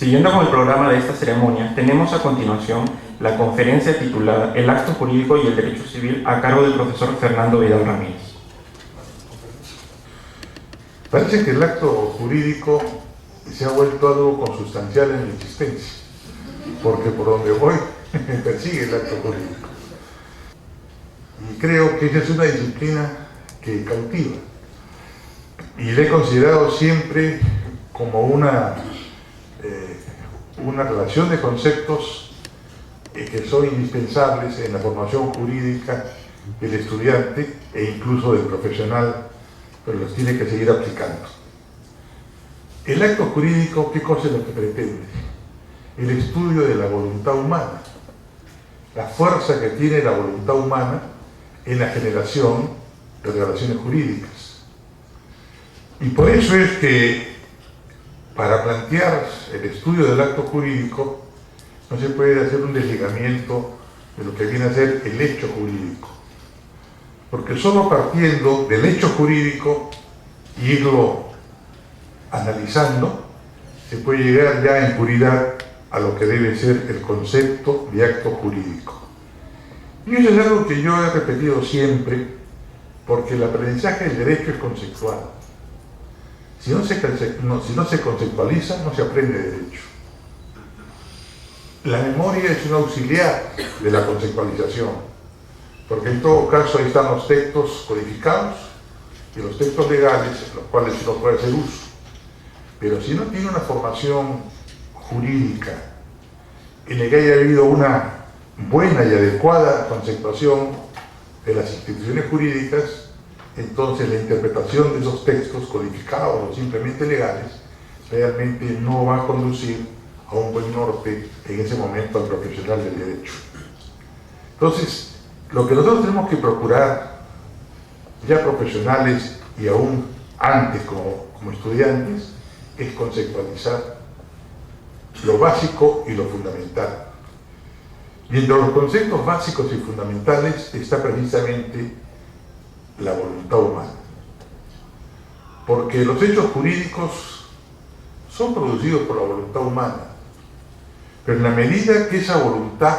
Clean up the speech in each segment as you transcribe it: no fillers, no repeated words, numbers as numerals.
Siguiendo con el programa de esta ceremonia, tenemos a continuación la conferencia titulada El acto jurídico y el derecho civil a cargo del profesor Fernando Vidal Ramírez. Parece que el acto jurídico se ha vuelto algo consustancial en la existencia, porque por donde voy me persigue el acto jurídico. Y creo que esa es una disciplina que cautiva. Y la he considerado siempre como una relación de conceptos que son indispensables en la formación jurídica del estudiante e incluso del profesional, pero los tiene que seguir aplicando. El acto jurídico, ¿qué cosa es lo que pretende? El estudio de la voluntad humana, la fuerza que tiene la voluntad humana en la generación de relaciones jurídicas. Y por eso es que para plantear el estudio del acto jurídico no se puede hacer un desligamiento de lo que viene a ser el hecho jurídico, porque solo partiendo del hecho jurídico y irlo analizando se puede llegar ya en puridad a lo que debe ser el concepto de acto jurídico. Y eso es algo que yo he repetido siempre, porque el aprendizaje del derecho es conceptual. Si no se conceptualiza, no se aprende derecho. La memoria es un auxiliar de la conceptualización, porque en todo caso ahí están los textos codificados y los textos legales, los cuales uno puede hacer uso. Pero si no tiene una formación jurídica en la que haya habido una buena y adecuada conceptuación de las instituciones jurídicas, entonces la interpretación de esos textos codificados o simplemente legales realmente no va a conducir a un buen norte en ese momento al profesional del derecho. Entonces, lo que nosotros tenemos que procurar, ya profesionales y aún antes como estudiantes, es conceptualizar lo básico y lo fundamental. Y entre los conceptos básicos y fundamentales está precisamente la voluntad humana. Porque los hechos jurídicos son producidos por la voluntad humana, pero en la medida que esa voluntad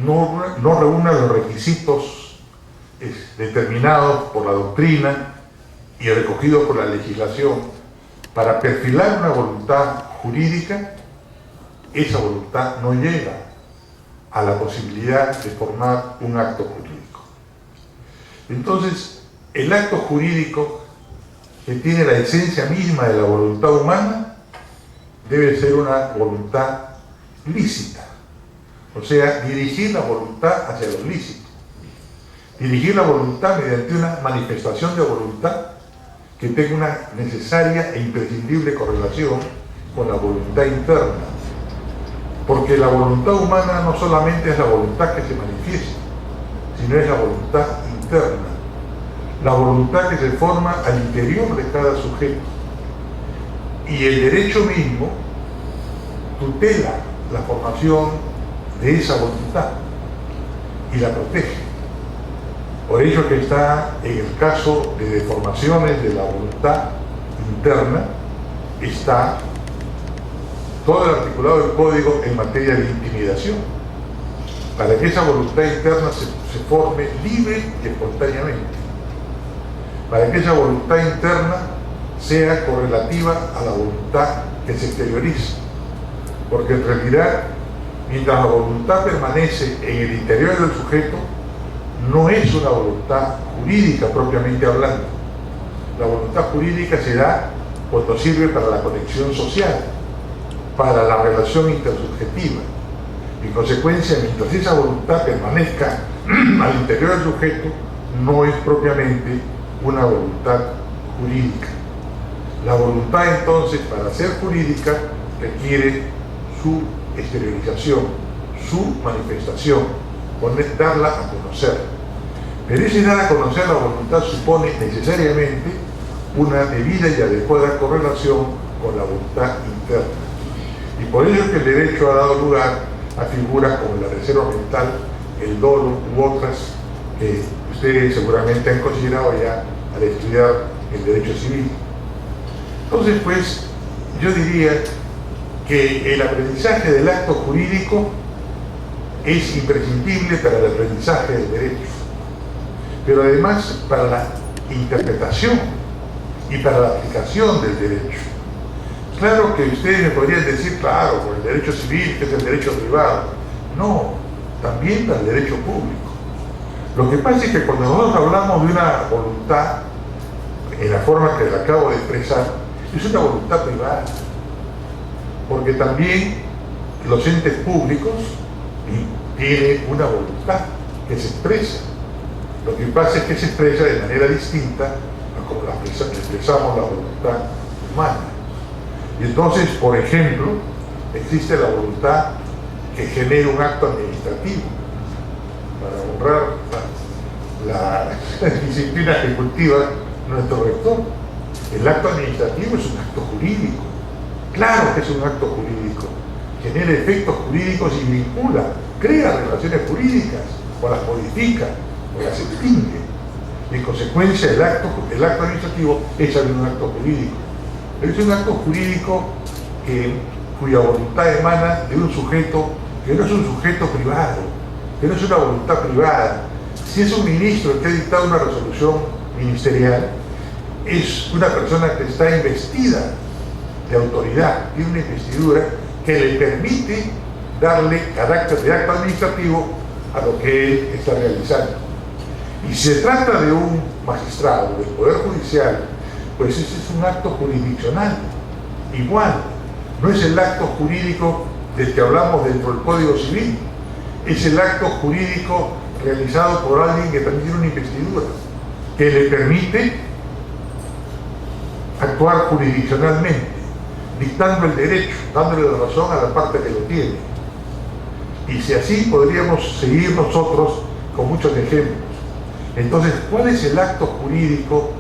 no reúna los requisitos determinados por la doctrina y recogidos por la legislación para perfilar una voluntad jurídica, esa voluntad no llega a la posibilidad de formar un acto jurídico. Entonces, el acto jurídico, que tiene la esencia misma de la voluntad humana, debe ser una voluntad lícita, o sea, dirigir la voluntad hacia lo lícito, dirigir la voluntad mediante una manifestación de voluntad que tenga una necesaria e imprescindible correlación con la voluntad interna, porque la voluntad humana no solamente es la voluntad que se manifiesta, sino es la voluntad interna, la voluntad que se forma al interior de cada sujeto. Y el derecho mismo tutela la formación de esa voluntad y la protege. Por ello que está en el caso de deformaciones de la voluntad interna, está todo el articulado del Código en materia de intimidación, para que esa voluntad interna se forme libre y espontáneamente, para que esa voluntad interna sea correlativa a la voluntad que se exterioriza, porque en realidad, mientras la voluntad permanece en el interior del sujeto, no es una voluntad jurídica propiamente hablando. La voluntad jurídica se da cuando sirve para la conexión social, para la relación intersubjetiva. En consecuencia, mientras esa voluntad permanezca al interior del sujeto, no es propiamente una voluntad jurídica. La voluntad, entonces, para ser jurídica, requiere su exteriorización, su manifestación, darla a conocer. Pero ese dar a conocer la voluntad supone necesariamente una debida y adecuada correlación con la voluntad interna. Y por ello es que el derecho ha dado lugar a figuras como la reserva mental, el dolo u otras que ustedes seguramente han considerado ya al estudiar el derecho civil. Entonces, pues, yo diría que que el aprendizaje del acto jurídico es imprescindible para el aprendizaje del derecho, pero además para la interpretación y para la aplicación del derecho. Claro que ustedes me podrían decir, claro, por el derecho civil, que es el derecho privado. No, también para el derecho público. Lo que pasa es que cuando nosotros hablamos de una voluntad, en la forma que la acabo de expresar, es una voluntad privada, porque también los entes públicos tienen una voluntad que se expresa. Lo que pasa es que se expresa de manera distinta a como expresamos la voluntad humana. Y entonces, por ejemplo, existe la voluntad que genera un acto administrativo para honrar la disciplina ejecutiva de nuestro rector. El acto administrativo es un acto jurídico. Claro que es un acto jurídico. Genera efectos jurídicos y vincula, crea relaciones jurídicas, o las modifica, o las extingue. En consecuencia, el acto administrativo es también un acto jurídico. Pero es un acto jurídico cuya voluntad emana de un sujeto que no es un sujeto privado, que no es una voluntad privada. Si es un ministro que ha dictado una resolución ministerial, es una persona que está investida de autoridad, tiene una investidura que le permite darle carácter de acto administrativo a lo que él está realizando. Y si se trata de un magistrado del Poder Judicial, pues ese es un acto jurisdiccional. Igual, no es el acto jurídico del que hablamos dentro del Código Civil, es el acto jurídico realizado por alguien que también tiene una investidura, que le permite actuar jurisdiccionalmente, dictando el derecho, dándole la razón a la parte que lo tiene. Y si así podríamos seguir nosotros con muchos ejemplos. Entonces, ¿cuál es el acto jurídico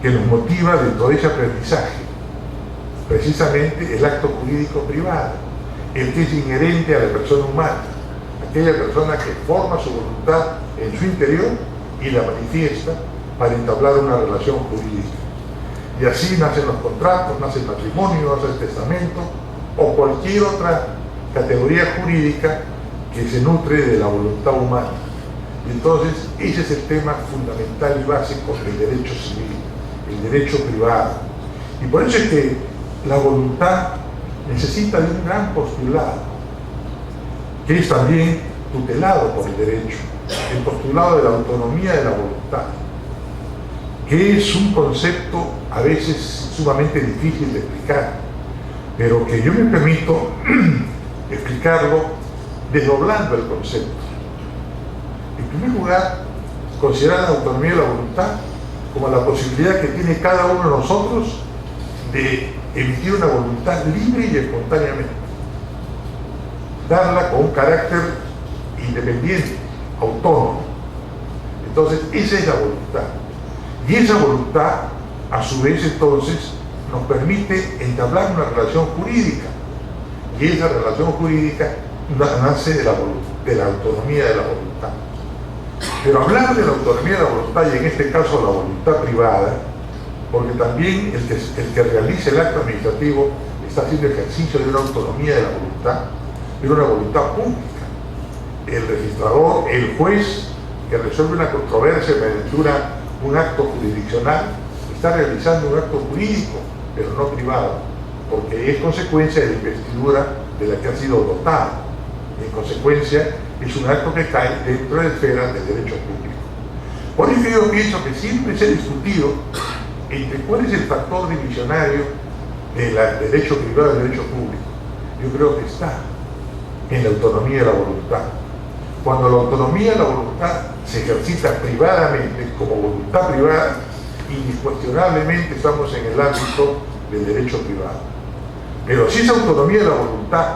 que nos motiva dentro de ese aprendizaje? Precisamente el acto jurídico privado, el que es inherente a la persona humana, aquella persona que forma su voluntad en su interior y la manifiesta para entablar una relación jurídica. Y así nacen los contratos, nace el matrimonio, nace el testamento o cualquier otra categoría jurídica que se nutre de la voluntad humana. Y entonces ese es el tema fundamental y básico del derecho civil, el derecho privado. Y por eso es que la voluntad necesita de un gran postulado, que es también tutelado por el derecho, el postulado de la autonomía de la voluntad, que es un concepto a veces sumamente difícil de explicar, pero que yo me permito explicarlo desdoblando el concepto. En primer lugar, considerar la autonomía de la voluntad como la posibilidad que tiene cada uno de nosotros de emitir una voluntad libre y espontáneamente, darla con un carácter independiente, autónomo. Entonces, esa es la voluntad. Y esa voluntad, a su vez, entonces, nos permite entablar una relación jurídica. Y esa relación jurídica nace de la autonomía de la voluntad. Pero hablar de la autonomía de la voluntad, y en este caso la voluntad privada, porque también el que realiza el acto administrativo está haciendo ejercicio de una autonomía de la voluntad, pero una voluntad pública. El registrador, el juez que resuelve una controversia mediante un acto jurisdiccional, está realizando un acto jurídico, pero no privado, porque es consecuencia de la investidura de la que ha sido dotado. En consecuencia, es un acto que cae dentro de la esfera del derecho público. Por eso yo pienso que siempre se ha discutido entre cuál es el factor divisionario del derecho privado y del derecho público. Yo creo que está en la autonomía de la voluntad. Cuando la autonomía de la voluntad se ejercita privadamente, como voluntad privada, indiscuestionablemente estamos en el ámbito del derecho privado. Pero si esa autonomía de la voluntad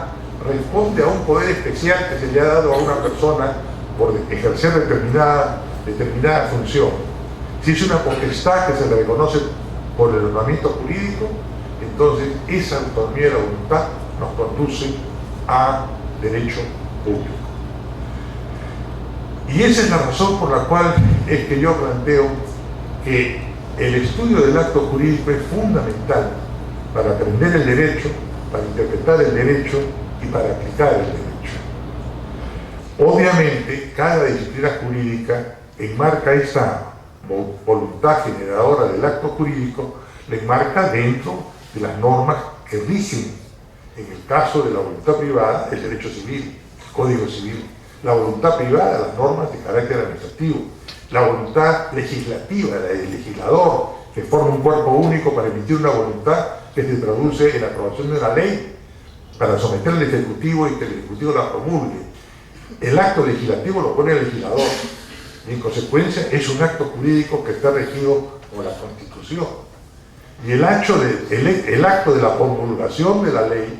responde a un poder especial que se le ha dado a una persona por ejercer determinada función, si es una potestad que se le reconoce por el ordenamiento jurídico, entonces esa autonomía de la voluntad nos conduce a derecho público. Y esa es la razón por la cual es que yo planteo que el estudio del acto jurídico es fundamental para aprender el derecho para interpretar el derecho y para aplicar el derecho. Obviamente, cada disciplina jurídica enmarca esa voluntad generadora del acto jurídico, la enmarca dentro de las normas que rigen, en el caso de la voluntad privada, el derecho civil, el Código Civil, la voluntad privada, las normas de carácter administrativo, la voluntad legislativa, la del legislador, que forma un cuerpo único para emitir una voluntad que se traduce en la aprobación de una ley, para someter al Ejecutivo y que el Ejecutivo la promulgue. El acto legislativo lo pone el legislador, y en consecuencia es un acto jurídico que está regido por la Constitución. Y el acto de la promulgación de la ley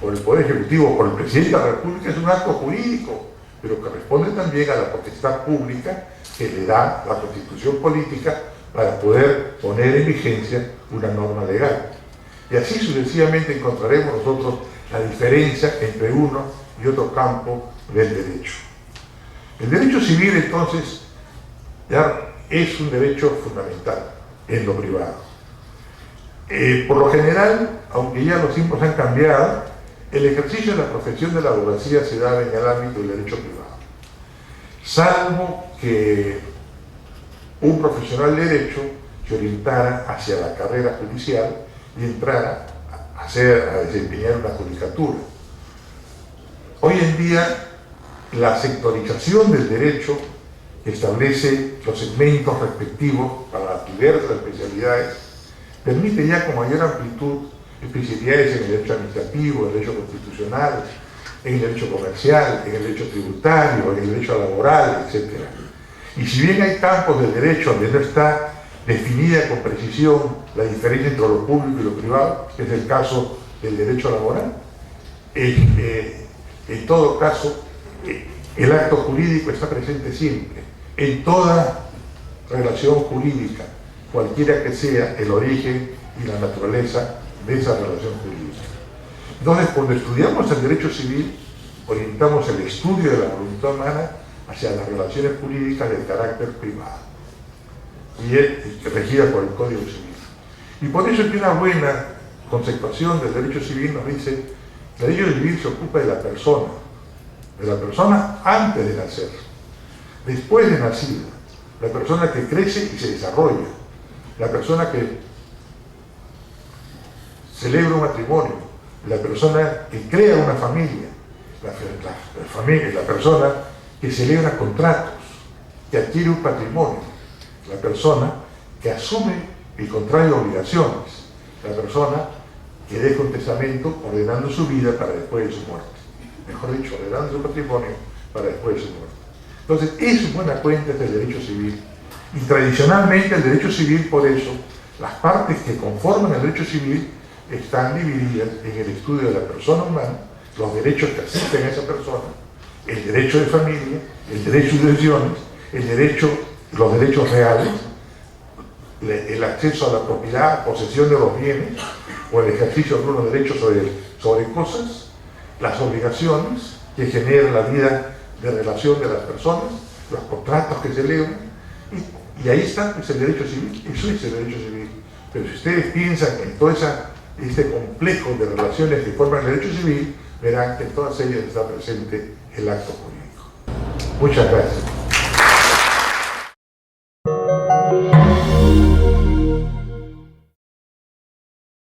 por el Poder Ejecutivo, por el Presidente de la República, es un acto jurídico, pero que responde también a la potestad pública que le da la Constitución política para poder poner en vigencia una norma legal. Y así sucesivamente encontraremos nosotros la diferencia entre uno y otro campo del derecho. El derecho civil, entonces, ya es un derecho fundamental en lo privado. Por lo general, aunque ya los tiempos han cambiado, el ejercicio de la profesión de la abogacía se da en el ámbito del derecho privado, salvo que un profesional de derecho se orientara hacia la carrera judicial y entrara a desempeñar una judicatura. Hoy en día, la sectorización del derecho que establece los segmentos respectivos para las diversas especialidades permite ya con mayor amplitud especialidades en el derecho administrativo, en el derecho constitucional, en el derecho comercial, en el derecho tributario, en el derecho laboral, etc. Y si bien hay campos del derecho donde no está definida con precisión la diferencia entre lo público y lo privado, que es el caso del derecho laboral, en todo caso, el acto jurídico está presente siempre, en toda relación jurídica, cualquiera que sea el origen y la naturaleza de esa relación jurídica. Entonces, cuando estudiamos el derecho civil, orientamos el estudio de la voluntad humana hacia las relaciones jurídicas de carácter privado, y regida por el Código Civil. Y por eso que una buena conceptuación del derecho civil nos dice: el derecho civil se ocupa de la persona antes de nacer, después de nacida, la persona que crece y se desarrolla, la persona que celebra un matrimonio, la persona que crea una familia, la persona que celebra contratos, que adquiere un patrimonio, la persona que asume y contrae obligaciones, la persona que deja un testamento ordenando su vida para después de su muerte. Mejor dicho, ordenando su patrimonio para después de su muerte. Entonces, es buena cuenta del derecho civil. Y tradicionalmente el derecho civil, por eso, las partes que conforman el derecho civil están divididas en el estudio de la persona humana, los derechos que asisten a esa persona, el derecho de familia, el derecho de sucesiones, los derechos reales, el acceso a la propiedad, posesión de los bienes, o el ejercicio de algunos derechos sobre cosas, las obligaciones que genera la vida de relación de las personas, los contratos que se celebran, y ahí está pues, el derecho civil. Eso es el derecho civil. Pero si ustedes piensan en todo este complejo de relaciones que forman el derecho civil, verán que en todas ellas está presente el acto jurídico. Muchas gracias.